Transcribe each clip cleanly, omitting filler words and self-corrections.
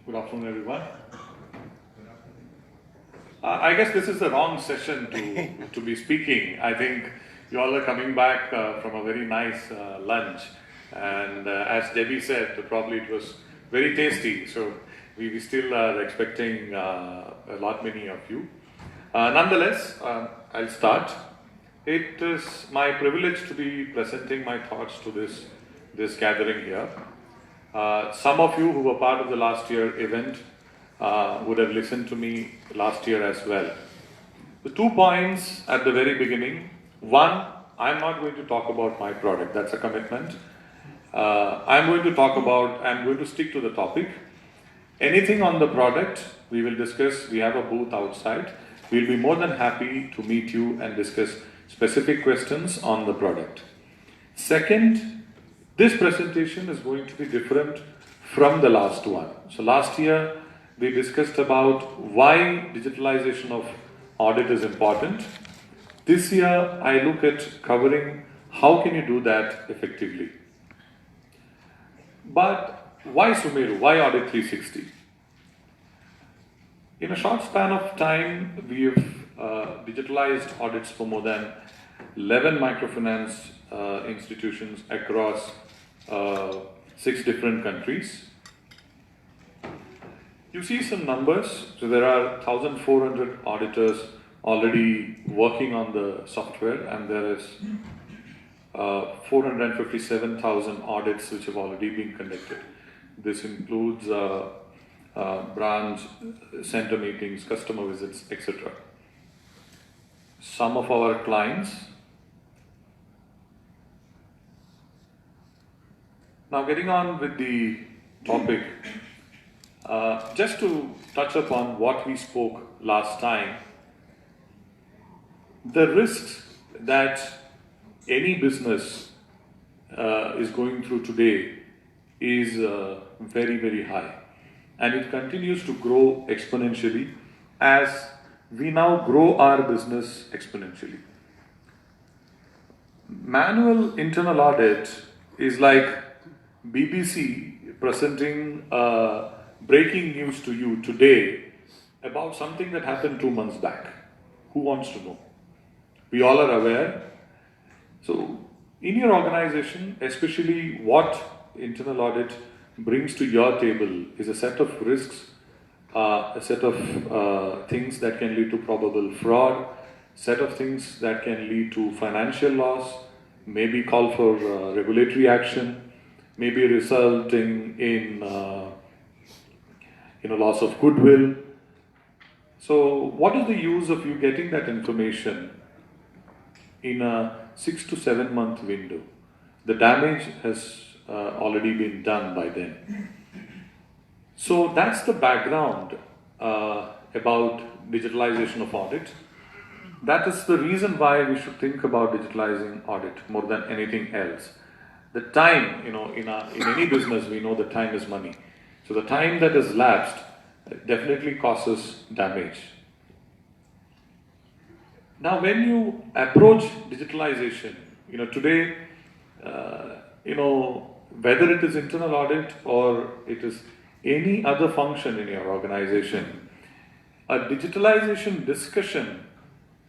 Good afternoon, everyone. I guess this is the wrong session to be speaking. I think you all are coming back from a very nice lunch, and as Debbie said, probably it was very tasty. So we still are expecting a lot many of you. Nonetheless, I'll start. It is my privilege to be presenting my thoughts to this gathering here. Some of you who were part of the last year event would have listened to me last year as well. The 2 points at the very beginning. One, I'm not going to talk about my product, that's a commitment. I'm going to stick to the topic. Anything on the product, we will discuss. We have a booth outside. We'll be more than happy to meet you and discuss specific questions on the product. Second, this presentation is going to be different from the last one. So last year, we discussed about why digitalization of audit is important. This year, I look at covering how can you do that effectively. But why Sumeru? Why Audit 360? In a short span of time, we've digitalized audits for more than 11 microfinance institutions across 6 different countries. You see some numbers. So there are 1,400 auditors already working on the software, and there is 457,000 audits which have already been conducted. This includes branch center meetings, customer visits, etc. Some of our clients. Now getting on with the topic, just to touch upon what we spoke last time, the risks that any business is going through today is very, very high. And it continues to grow exponentially as we now grow our business exponentially. Manual internal audit is like BBC presenting breaking news to you today about something that happened 2 months back. Who wants to know? We all are aware. So, in your organization, especially what internal audit brings to your table is a set of risks, a set of things that can lead to probable fraud, set of things that can lead to financial loss, maybe call for regulatory action, maybe resulting in loss of goodwill. So what is the use of you getting that information in a 6 to 7 month window? The damage has already been done by then. So that's the background about digitalization of audit. That is the reason why we should think about digitalizing audit more than anything else. The time, in any business, we know the time is money. So the time that is lapsed definitely causes damage. Now, when you approach digitalization, today, whether it is internal audit or it is any other function in your organization, a digitalization discussion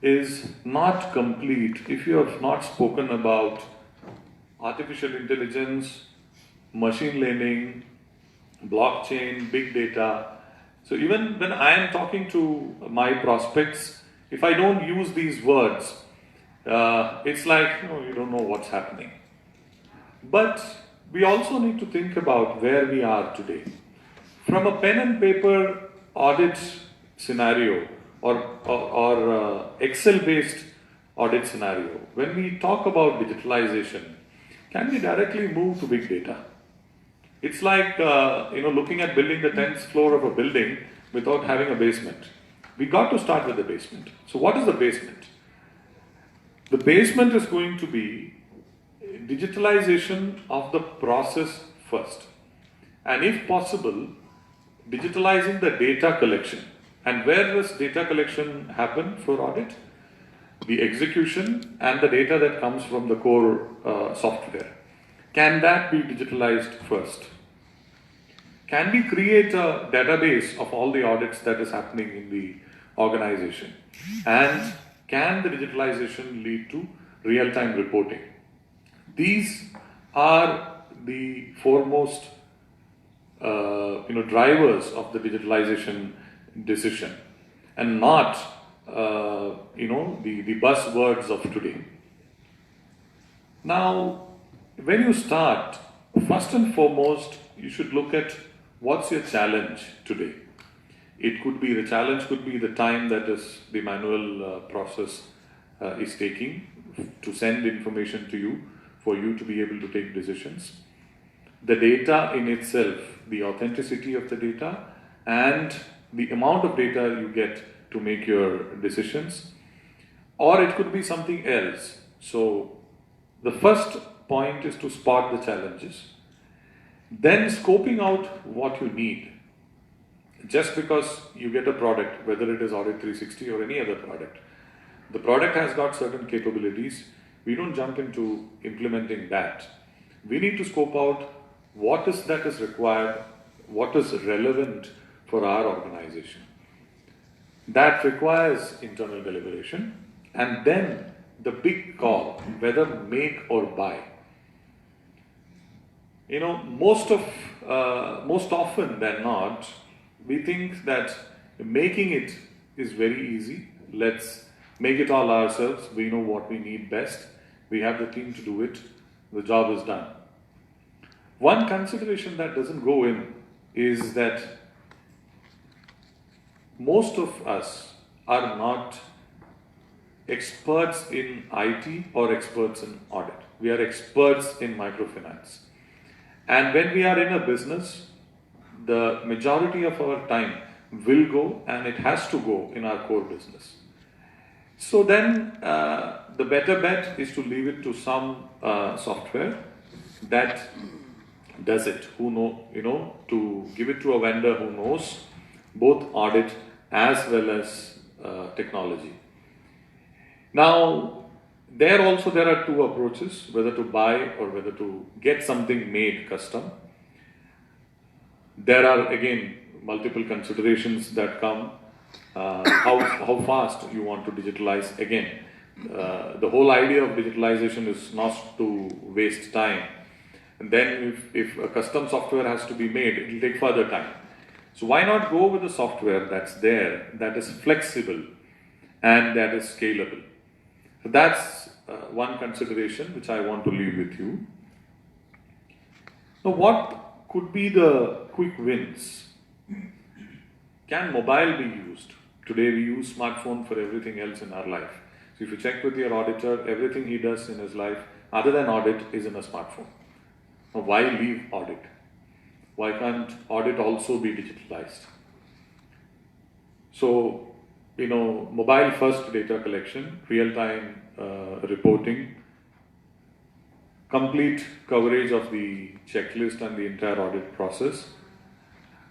is not complete if you have not spoken about artificial intelligence, machine learning, blockchain, big data. So even when I am talking to my prospects, if I don't use these words, it's like, you don't know what's happening. But we also need to think about where we are today. From a pen and paper audit scenario or Excel-based audit scenario, when we talk about digitalization, can we directly move to big data? It's like looking at building the 10th floor of a building without having a basement. We got to start with the basement. So what is the basement? The basement is going to be digitalization of the process first. And if possible, digitalizing the data collection. And where does data collection happen for audit? The execution and the data that comes from the core software. Can that be digitalized first? can we create a database of all the audits that is happening in the organization? And can the digitalization lead to real-time reporting? These are the foremost drivers of the digitalization decision, and not the buzzwords of today. Now, when you start, first and foremost, you should look at what's your challenge today. It could be, the challenge could be the time that is the manual process is taking to send information to you for you to be able to take decisions. The data in itself, the authenticity of the data, and the amount of data you get to make your decisions. Or it could be something else. So the first point is to spot the challenges, then scoping out what you need. Just because you get a product, whether it is Audit 360 or any other product, the product has got certain capabilities. We don't jump into implementing that. We need to scope out what is that is required, what is relevant for our organization. That requires internal deliberation, and then the big call, whether make or buy. Most often than not, we think that making it is very easy. Let's make it all ourselves. We know what we need best. We have the team to do it. The job is done. One consideration that doesn't go in is that most of us are not experts in IT or experts in audit. We are experts in microfinance. And when we are in a business, the majority of our time will go, and it has to go, in our core business. So then the better bet is to leave it to some software that does it, to give it to a vendor who knows both audit as well as technology. Now, there are two approaches, whether to buy or whether to get something made custom. There are, again, multiple considerations that come. How fast you want to digitalize. Again, the whole idea of digitalization is not to waste time. And then if a custom software has to be made, it will take further time. So why not go with a software that's there, that is flexible and that is scalable? So that's one consideration which I want to leave with you. Now, what could be the quick wins? Can mobile be used? Today we use smartphone for everything else in our life. So if you check with your auditor, everything he does in his life other than audit is in a smartphone. Now, why leave audit? Why can't audit also be digitalized? So, mobile first data collection, real-time reporting, complete coverage of the checklist and the entire audit process,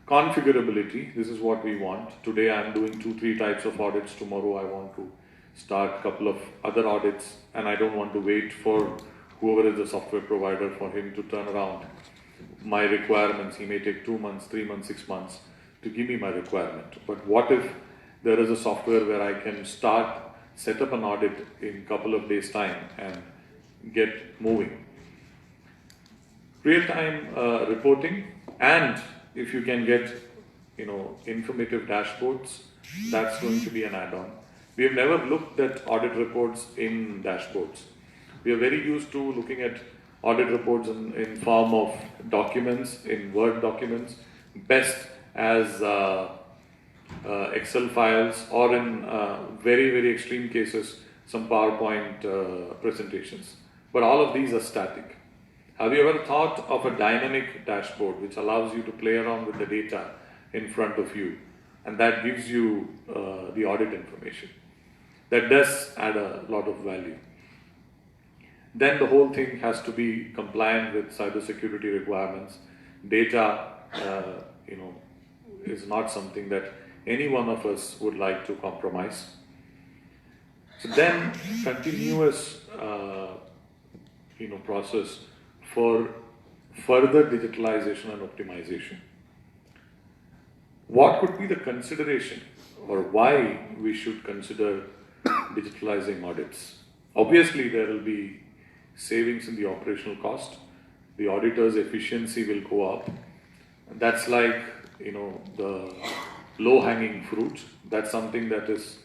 configurability. This is what we want. Today I'm doing 2-3 types of audits. Tomorrow I want to start a couple of other audits, and I don't want to wait for whoever is the software provider for him to turn around my requirements. He may take 2 months, 3 months, 6 months to give me my requirement. But what if there is a software where I can set up an audit in a couple of days' time and get moving? Real-time reporting, and if you can get informative dashboards, that's going to be an add-on. We have never looked at audit reports in dashboards. We are very used to looking at audit reports in form of documents, in Word documents, best as Excel files, or in very, very extreme cases, some PowerPoint presentations. But all of these are static. Have you ever thought of a dynamic dashboard which allows you to play around with the data in front of you, and that gives you the audit information? That does add a lot of value. Then the whole thing has to be compliant with cybersecurity requirements. Data, is not something that any one of us would like to compromise. So then, continuous, process for further digitalization and optimization. what could be the consideration or why we should consider digitalizing audits? Obviously, there will be savings in the operational cost. The auditor's efficiency will go up. That's like, the low-hanging fruit. That's something that is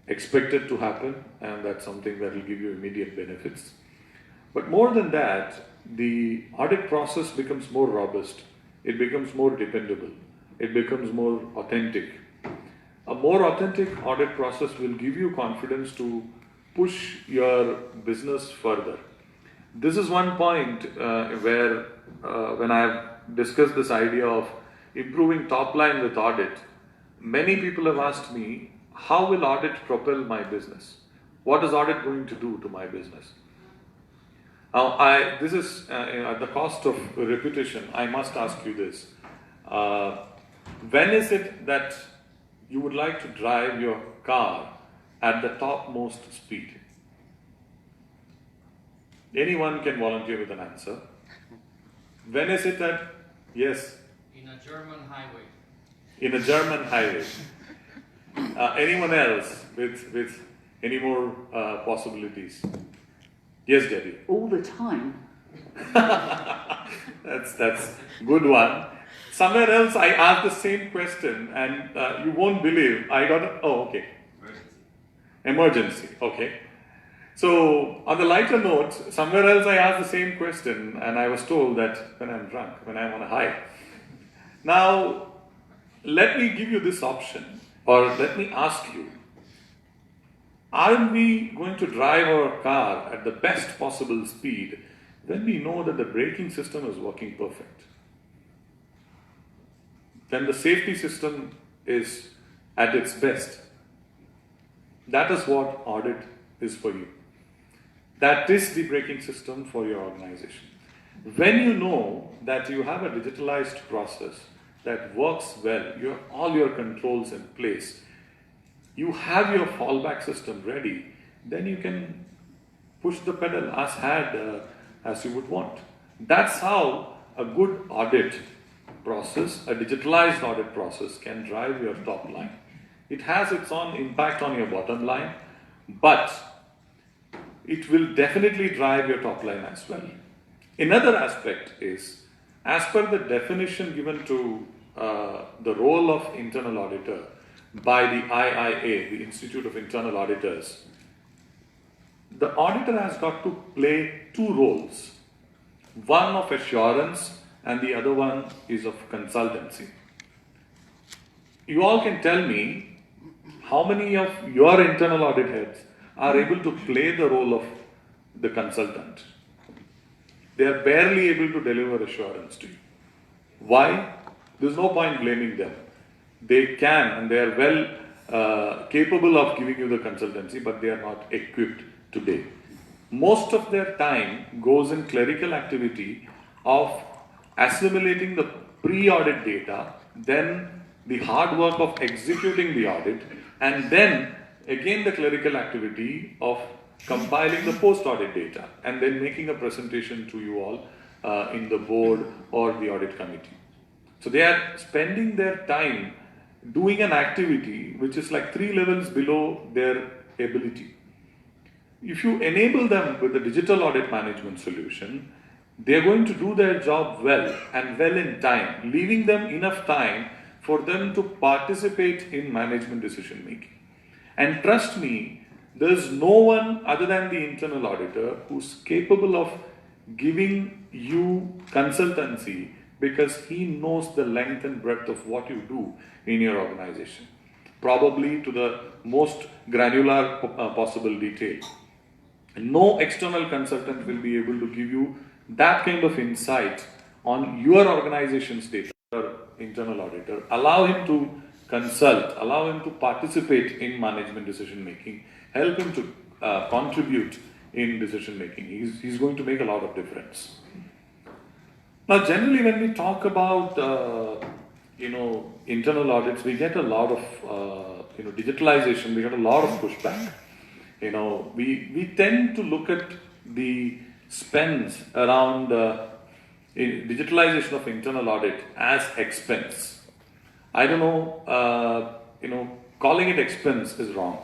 expected to happen, and that's something that will give you immediate benefits. But more than that, the audit process becomes more robust. It becomes more dependable. It becomes more authentic. A more authentic audit process will give you confidence to push your business further. This is one point where when I have discussed this idea of improving top line with audit, many people have asked me, how will audit propel my business? What is audit going to do to my business? Now, this is at the cost of repetition, I must ask you this. When is it that you would like to drive your car at the topmost speed? Anyone can volunteer with an answer. When is it that, yes? In a German highway. In a German highway. Anyone else with any more possibilities? Yes, Debbie. All the time. That's good one. Somewhere else I asked the same question, and you won't believe I got okay. Emergency. Okay. So on the lighter note, somewhere else I asked the same question, and I was told that when I'm drunk, when I'm on a high. Now, let me give you this option, or let me ask you, aren't we going to drive our car at the best possible speed when we know that the braking system is working perfect? When the safety system is at its best? That is what audit is for you. That is the braking system for your organization. When you know that you have a digitalized process that works well, you have all your controls in place, you have your fallback system ready, then you can push the pedal as hard as you would want. That's how a good audit process, a digitalized audit process, can drive your top line. It has its own impact on your bottom line, but it will definitely drive your top line as well. Another aspect is, as per the definition given to the role of internal auditor by the IIA, the Institute of Internal Auditors, the auditor has got to play two roles. One of assurance and the other one is of consultancy. You all can tell me how many of your internal audit heads are able to play the role of the consultant. They are barely able to deliver assurance to you. Why? There's no point blaming them. They can and they are well capable of giving you the consultancy, but they are not equipped today. Most of their time goes in clerical activity of assimilating the pre-audit data, then the hard work of executing the audit, and then again the clerical activity of compiling the post-audit data and then making a presentation to you all in the board or the audit committee. So they are spending their time doing an activity which is like 3 levels below their ability. If you enable them with the digital audit management solution, they are going to do their job well and well in time, leaving them enough time for them to participate in management decision making. And trust me, there is no one other than the internal auditor who's capable of giving you consultancy because he knows the length and breadth of what you do in your organization, probably to the most granular possible detail. No external consultant will be able to give you that kind of insight on your organization's data. Your internal auditor, allow him to consult, allow him to participate in management decision making, help him to contribute in decision making. He's going to make a lot of difference. Now, generally, when we talk about internal audits, we get a lot of digitalization. We get a lot of pushback. We tend to look at the spends around digitalization of internal audit as expense. I don't know, calling it expense is wrong.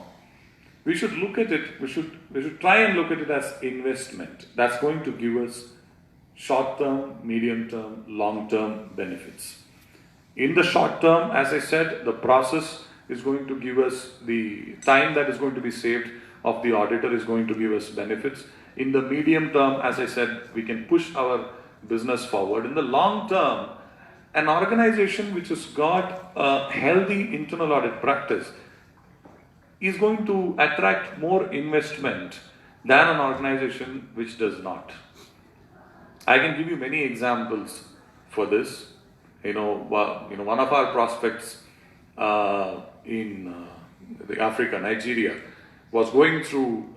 We should look at it, we should try and look at it as investment. That's going to give us short-term, medium-term, long-term benefits. In the short term, as I said, the process is going to give us the time that is going to be saved of the auditor is going to give us benefits. In the medium term, as I said, we can push our business forward. In the long term, an organization which has got a healthy internal audit practice is going to attract more investment than an organization which does not. I can give you many examples for this. One of our prospects in Africa, Nigeria, was going through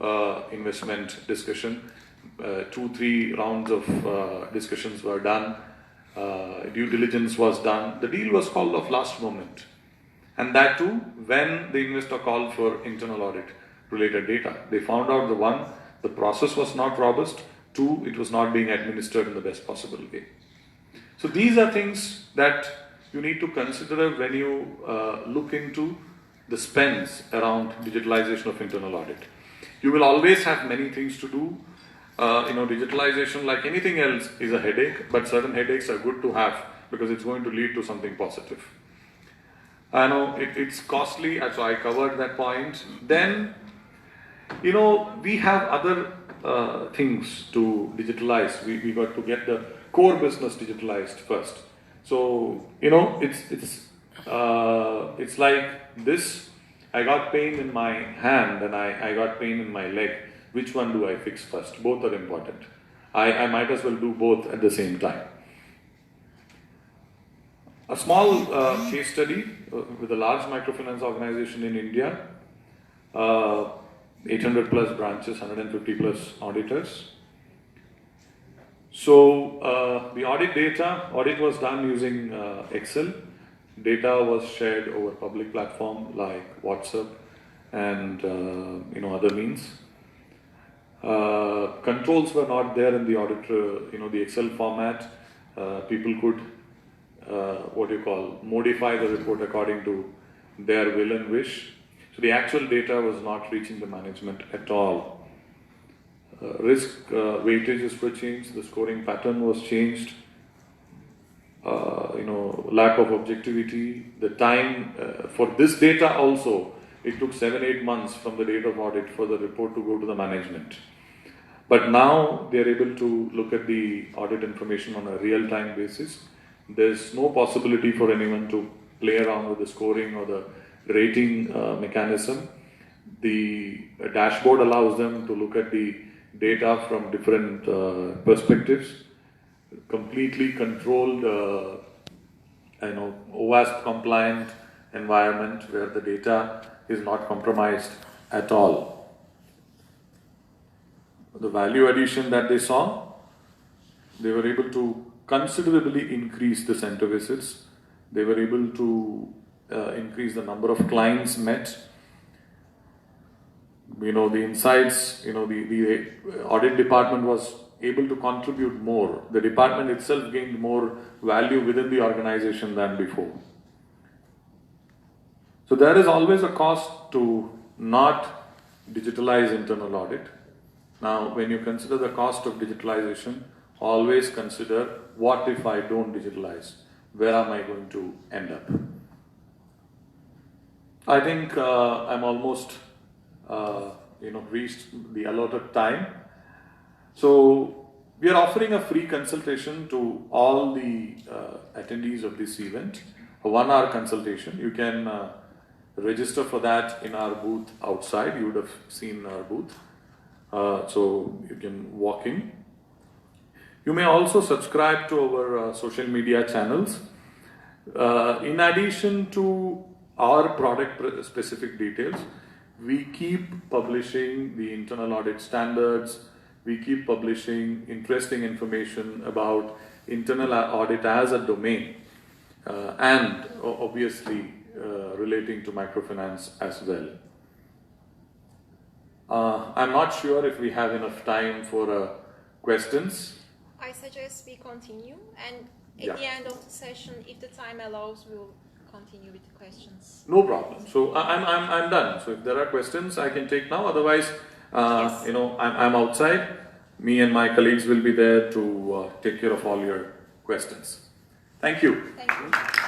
investment discussion. 2-3 rounds of discussions were done. Due diligence was done. The deal was called off last moment. And that too, when the investor called for internal audit related data. They found out the process was not robust. 2, it was not being administered in the best possible way. So these are things that you need to consider when you look into the spends around digitalization of internal audit. You will always have many things to do. Digitalization, like anything else, is a headache, but certain headaches are good to have because it's going to lead to something positive. I know it's costly, so I covered that point. Then, we have other things to digitalize. We got to get the core business digitalized first. So, it's like this. I got pain in my hand and I got pain in my leg. Which one do I fix first? Both are important. I might as well do both at the same time. A small case study with a large microfinance organization in India, 800 plus branches, 150 plus auditors. So the audit was done using Excel. Data was shared over public platform like WhatsApp and other means. Controls were not there in the audit, the Excel format. People could modify the report according to their will and wish. So the actual data was not reaching the management at all. Risk weightages were changed, the scoring pattern was changed, lack of objectivity. The time for this data also, it took 7-8 months from the date of audit for the report to go to the management. But now they are able to look at the audit information on a real-time basis. There's no possibility for anyone to play around with the scoring or the rating mechanism. The dashboard allows them to look at the data from different perspectives. Completely controlled, OWASP compliant environment where the data is not compromised at all. The value addition that they saw, they were able to considerably increase the center visits. They were able to increase the number of clients met. The insights, the audit department was able to contribute more. The department itself gained more value within the organization than before. So there is always a cost to not digitalize internal audit. Now, when you consider the cost of digitalization, always consider, what if I don't digitalize? Where am I going to end up? I think I'm almost reached the allotted time. So we are offering a free consultation to all the attendees of this event, a 1-hour consultation. You can register for that in our booth outside. You would have seen our booth. So you can walk in. You may also subscribe to our social media channels. In addition to our product specific details, we keep publishing the internal audit standards. We keep publishing interesting information about internal audit as a domain and obviously relating to microfinance as well. I'm not sure if we have enough time for questions. I suggest we continue, and at the end of the session, if the time allows, we'll continue with the questions. No problem. So I'm done. So if there are questions, I can take now. Otherwise, Yes. you know, I'm outside. Me and my colleagues will be there to take care of all your questions. Thank you. Thank you.